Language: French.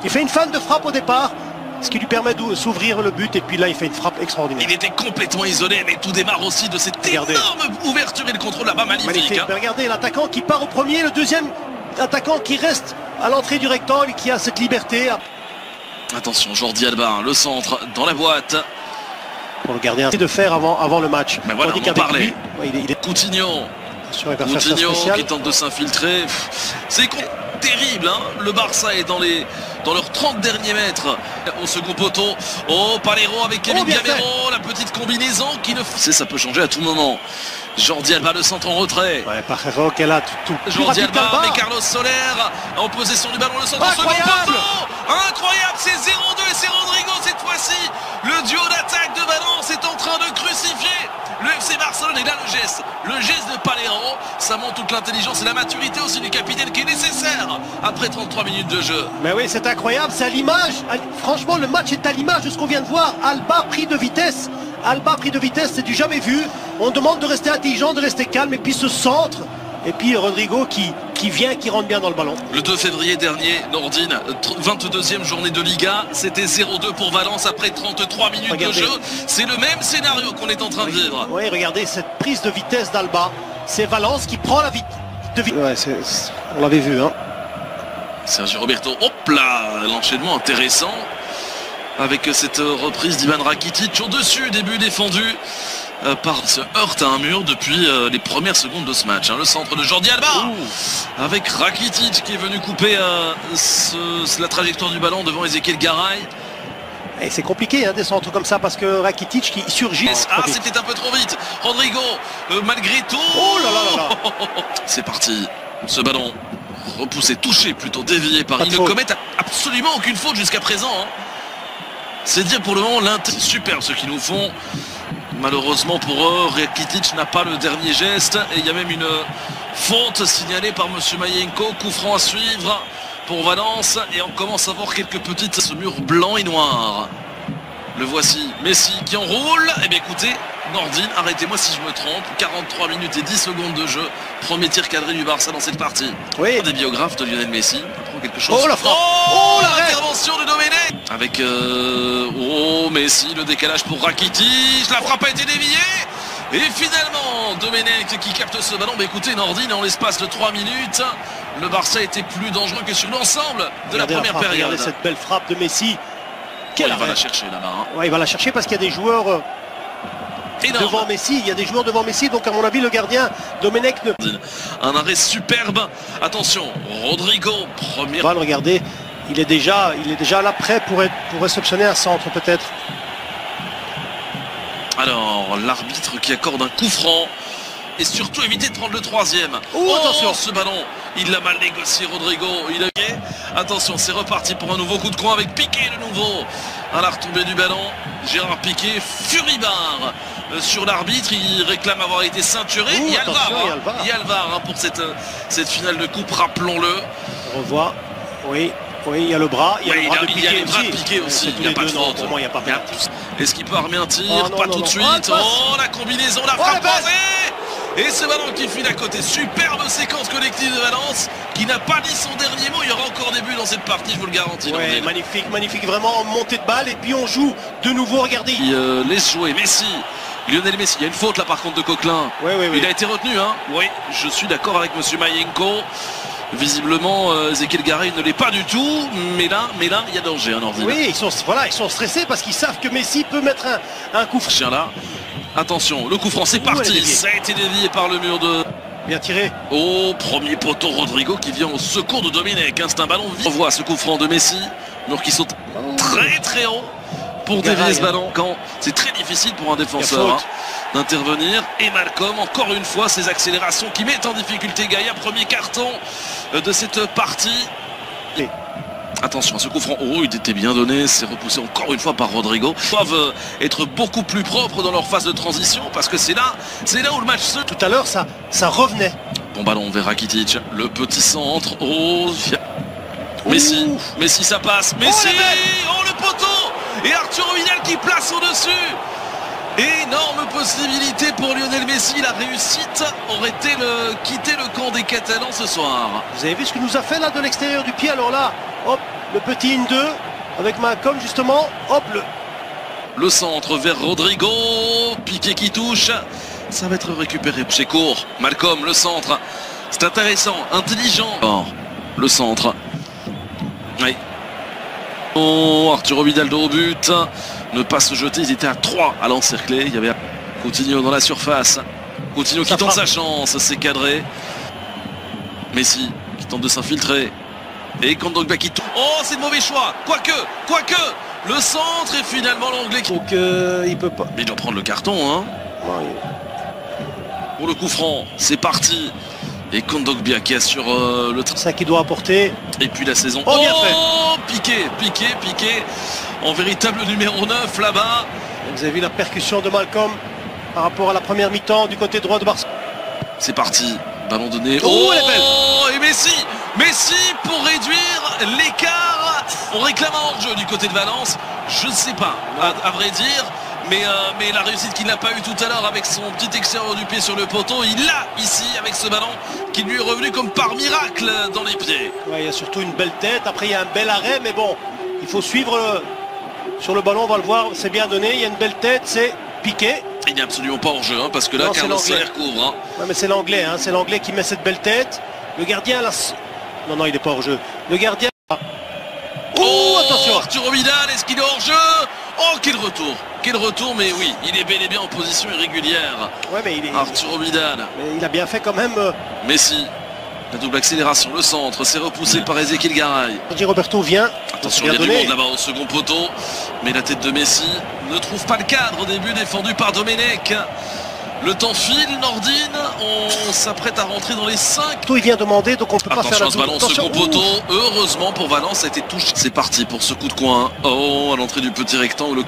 Il fait une feinte de frappe au départ, ce qui lui permet de s'ouvrir le but, et puis là il fait une frappe extraordinaire. Il était complètement isolé, mais tout démarre aussi de cette énorme ouverture et le contrôle là-bas, magnifique. Mais regardez l'attaquant qui part au premier, le deuxième attaquant qui reste à l'entrée du rectangle, qui a cette liberté. Attention, Jordi Alba, le centre dans la boîte. Pour le gardien de faire avant le match. Mais voilà, on en parlait. Il est Coutinho qui tente de s'infiltrer. C'est terrible, hein. Le Barça est dans leurs 30 derniers mètres au second poteau. Oh, Palero avec Kevin Gamero, la petite combinaison qui ne... Ça peut changer à tout moment. Jordi Alba, le centre en retrait. Ouais, Palero qui est là tout Jordi Alba, mais Carlos Soler en possession du ballon, le centre en second poteau. Incroyable, c'est 0-2 et c'est Rodrigo cette fois-ci. Le duo d'attaque de Valence est en train de crucifier le FC Barcelone. Et là le geste de Palero, ça montre toute l'intelligence et la maturité aussi du capitaine qui est nécessaire après 33 minutes de jeu. Mais oui, c'est incroyable, c'est à l'image. Franchement, le match est à l'image de ce qu'on vient de voir. Alba pris de vitesse. C'est du jamais vu. On demande de rester intelligent, de rester calme, et puis ce centre. Et puis Rodrigo qui rentre bien dans le ballon. Le 2 février dernier, Nordine, 22e journée de Liga, c'était 0-2 pour Valence après 33 minutes de jeu. C'est le même scénario qu'on est en train de vivre. Oui, regardez cette prise de vitesse d'Alba. C'est Valence qui prend la vitesse. Ouais, on l'avait vu, hein. Sergio Roberto, hop là, l'enchaînement intéressant. Avec cette reprise d'Ivan Rakitic au-dessus, début défendu. Se heurte à un mur depuis les premières secondes de ce match, hein. Le centre de Jordi Alba avec Rakitic qui est venu couper la trajectoire du ballon devant Ezequiel Garay. Et c'est compliqué, hein, des centres comme ça, parce que Rakitic qui surgit. Ah, c'était un peu trop vite. Rodrigo, malgré tout. Oh là là là là. C'est parti. Ce ballon repoussé, touché, plutôt dévié par... Ils ne commettent absolument aucune faute jusqu'à présent, hein. C'est dire pour le moment c'est super ce qu'ils nous font. Malheureusement pour eux, Rakitic n'a pas le dernier geste. Et il y a même une faute signalée par monsieur Mayenko. Coup franc à suivre pour Valence. Et on commence à voir quelques petites... Ce mur blanc et noir. Le voici, Messi qui enroule. Eh bien écoutez, Nordine, arrêtez-moi si je me trompe. 43 minutes et 10 secondes de jeu. Premier tir cadré du Barça dans cette partie. Oui. Des biographes de Lionel Messi. On quelque chose. Oh la frappe. Oh, l'intervention de Domenech. Avec Messi, le décalage pour Rakitic. La frappe a été déviée. Et finalement, Domenech qui capte ce ballon. Mais écoutez, Nordine, en l'espace de 3 minutes, le Barça était plus dangereux que sur l'ensemble de la première période. Regardez cette belle frappe de Messi. Il va la chercher là-bas, hein. Ouais, il va la chercher parce qu'il y a des joueurs devant Messi. Il y a des joueurs devant Messi. Donc à mon avis, le gardien Domenech Un arrêt superbe. Attention, Rodrigo, premier. Regardez, il est déjà là prêt pour réceptionner un centre peut-être. Alors, l'arbitre qui accorde un coup franc. Et surtout éviter de prendre le troisième. Attention, ce ballon, il l'a mal négocié, Rodrigo. Attention, c'est reparti pour un nouveau coup de coin avec Piqué de nouveau. À la retombée du ballon, Gérard Piqué, furibard sur l'arbitre. Il réclame avoir été ceinturé. Il y a le VAR pour cette finale de coupe, rappelons-le. On revoit, oui, il y a le bras. Il y a le bras de Piqué aussi. Il n'y a pas de faute. Pour moi, il n'y a pas de Est-ce qu'il peut armer un tir? Pas tout de suite. Oh, la combinaison, la frappe croisée. Et ce ballon qui file à côté. Superbe séquence collective de Valence qui n'a pas dit son dernier mot. Il y aura encore des buts dans cette partie, je vous le garantis. Ouais, magnifique, vraiment montée de balle. Et puis on joue de nouveau, regardez. Il laisse jouer Messi. Lionel Messi, il y a une faute là par contre de Coquelin. Oui. Il a été retenu, hein. Oui, je suis d'accord avec monsieur Mayenko. Visiblement, Ezequiel Garay ne l'est pas du tout. Mais là, il y a danger, hein, Nordine. Oui, ils sont stressés parce qu'ils savent que Messi peut mettre un coup franc. Là. Attention, le coup franc, c'est parti. Ça a été dévié par le mur de... Bien tiré. Oh, premier poteau, Rodrigo qui vient au secours de Domenech. C'est un ballon vif. On voit ce coup franc de Messi. Mur qui saute très haut pour dévier ce ballon. Quand c'est très difficile pour un défenseur d'intervenir. Et Malcolm, encore une fois, ses accélérations qui mettent en difficulté Gaïa. Premier carton de cette partie. Attention à ce coup franc. Oh, il était bien donné. C'est repoussé encore une fois par Rodrigo. Ils doivent être beaucoup plus propres dans leur phase de transition parce que c'est là où le match se... Tout à l'heure, ça revenait. Bon ballon vers Rakitic. Le petit centre. Oh, Messi, ça passe. Messi, le poteau. Et Arturo Vidal qui place au-dessus. Énorme possibilité pour Lionel Messi. La réussite aurait été quitter le camp des Catalans ce soir. Vous avez vu ce que nous a fait là de l'extérieur du pied? Alors là, hop, le petit 1-2 avec Malcolm justement. Hop, le centre vers Rodrigo. Piqué qui touche. Ça va être récupéré chez court. Malcolm, le centre. C'est intéressant, intelligent. Oh, le centre. Oui. Oh, Arturo Vidal au but. Ne pas se jeter, ils étaient à 3 à l'encercler. Il y avait Coutinho dans la surface. Coutinho qui tente sa chance, c'est cadré. Messi qui tente de s'infiltrer. Et Kondogbia qui tourne. Oh, c'est le mauvais choix. Quoique, le centre et finalement l'anglais qui... Donc il peut pas. Mais il doit prendre le carton, hein. Ouais. Pour le coup franc, c'est parti. Et Kondogbia qui assure le train. C'est ça qui doit apporter. Et puis la saison. Oh, bien fait. Piqué. En véritable numéro 9 là-bas. Vous avez vu la percussion de Malcolm par rapport à la première mi-temps du côté droit de Barcelone. C'est parti. Ballon donné. Oh, elle est belle. Et Messi pour réduire l'écart. On réclame un hors-jeu du côté de Valence. Je ne sais pas, à vrai dire. Mais la réussite qu'il n'a pas eu tout à l'heure avec son petit extérieur du pied sur le poteau, il l'a ici avec ce ballon qui lui est revenu comme par miracle dans les pieds. Ouais, il y a surtout une belle tête. Après, il y a un bel arrêt. Mais bon, il faut suivre sur le ballon. On va le voir. C'est bien donné. Il y a une belle tête. C'est Piqué. Il n'est absolument pas hors jeu, hein, parce que là, Carlos Soler couvre. Hein. Ouais, mais c'est l'anglais, hein, c'est l'anglais qui met cette belle tête. Le gardien, là... Non, il n'est pas hors jeu. Le gardien... Oh, attention. Arturo Vidal, est-ce qu'il est hors jeu? Oh, quel retour, mais oui, il est bel et bien en position irrégulière. Ouais, mais il est... Arturo Vidal. Mais il a bien fait quand même. Messi, la double accélération, le centre, c'est repoussé par Ezequiel Garay. Roberto vient. Attention, il y a du monde là-bas au second poteau. Mais la tête de Messi ne trouve pas le cadre au début, défendu par Domenech. Le temps file, Nordine. On s'apprête à rentrer dans les 5. Tout il vient demander, donc on peut pas faire la double. Attention, ce ballon, second poteau. Heureusement pour Valence, ça a été touché. C'est parti pour ce coup de coin. Oh, à l'entrée du petit rectangle.